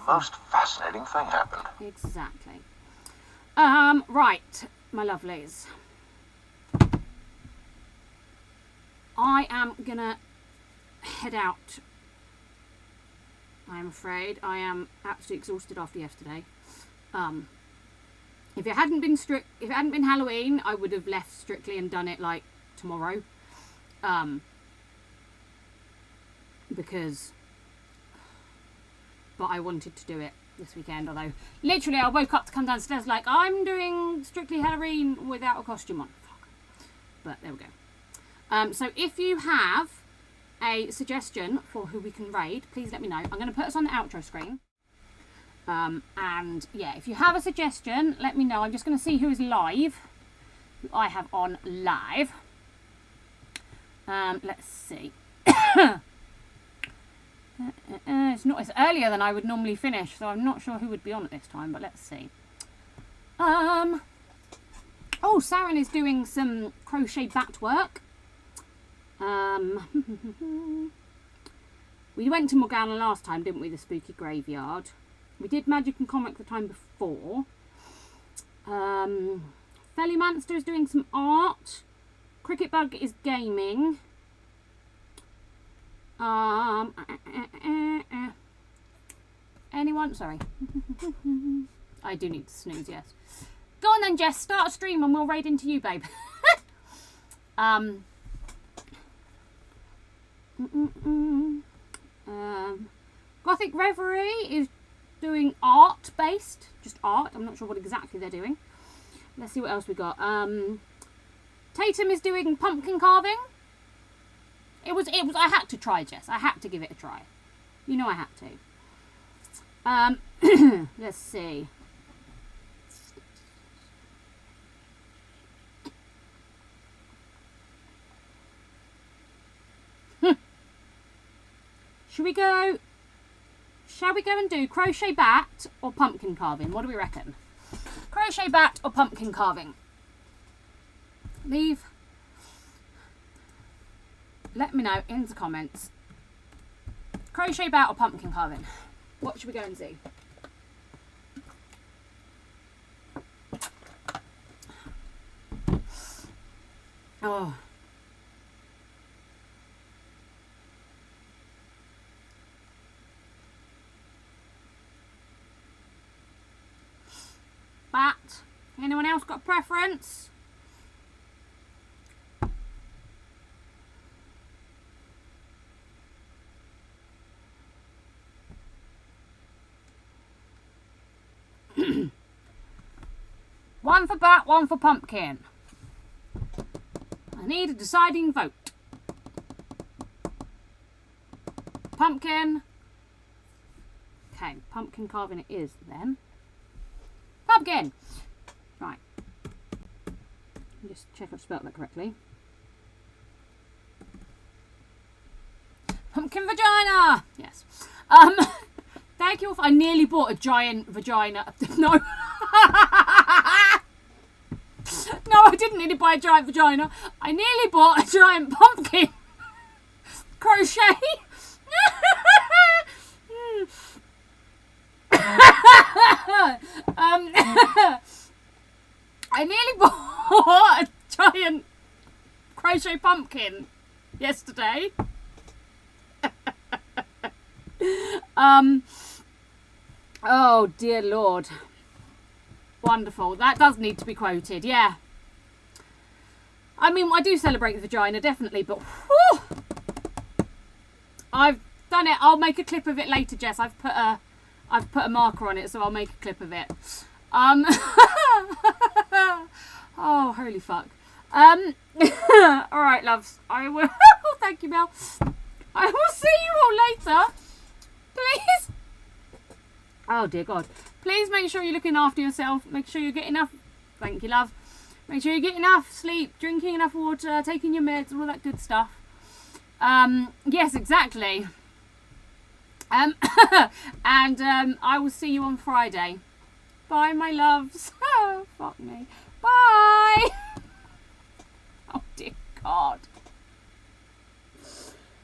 most fascinating thing happened. Exactly. Right, my lovelies. I am gonna head out. I'm afraid I am absolutely exhausted after yesterday. If it hadn't been Halloween, I would have left Strictly and done it like tomorrow. But I wanted to do it this weekend, although literally I woke up to come downstairs like I'm doing Strictly Halloween without a costume on. But there we go. So if you have a suggestion for who we can raid, please let me know. I'm going to put us on the outro screen. And yeah, if you have a suggestion, let me know. I'm just going to see who is live, who I have on live. Let's see. It's earlier than I would normally finish, so I'm not sure who would be on at this time, but let's see. Oh, Saren is doing some crochet bat work. We went to Morgana last time, didn't we? The spooky graveyard. We did Magic and Comic the time before. Fellymanster is doing some art. Cricket Bug is gaming. Anyone? Sorry. I do need to snooze, yes. Go on then, Jess. Start a stream and we'll raid into you, babe. Gothic Reverie is doing art based. Just art. I'm not sure what exactly they're doing. Let's see what else we got. Tatum is doing pumpkin carving. It was I had to try, Jess. I had to give it a try. You know I had to. Let's see. Shall we go and do crochet bat or pumpkin carving? What do we reckon? Crochet bat or pumpkin carving? Let me know in the comments. Crochet bat or pumpkin carving? What should we go and see? Oh. Bat. Anyone else got a preference? One for bat, one for pumpkin. I need a deciding vote. Pumpkin. Okay, pumpkin carving it is then. Pumpkin! Right. Just check I've spelt that correctly. Pumpkin vagina! Yes. Thank you. I nearly bought a giant vagina. No. No, I didn't need to buy a giant vagina. I nearly bought a giant pumpkin. Crochet. I nearly bought a giant crochet pumpkin yesterday. Oh dear Lord. Wonderful. That does need to be quoted, yeah. I mean, I do celebrate the vagina, definitely, but whew, I've done it. I'll make a clip of it later, Jess. I've put a marker on it, so I'll make a clip of it. Oh, holy fuck. Alright, loves. I will thank you, Mel. I will see you all later. Please. Oh dear God. Please make sure you're looking after yourself. Make sure you get enough. Thank you, love. Make sure you get enough sleep, drinking enough water, taking your meds, all that good stuff. Yes, exactly. And I will see you on Friday. Bye, my loves. Oh, fuck me. Bye. Oh dear God.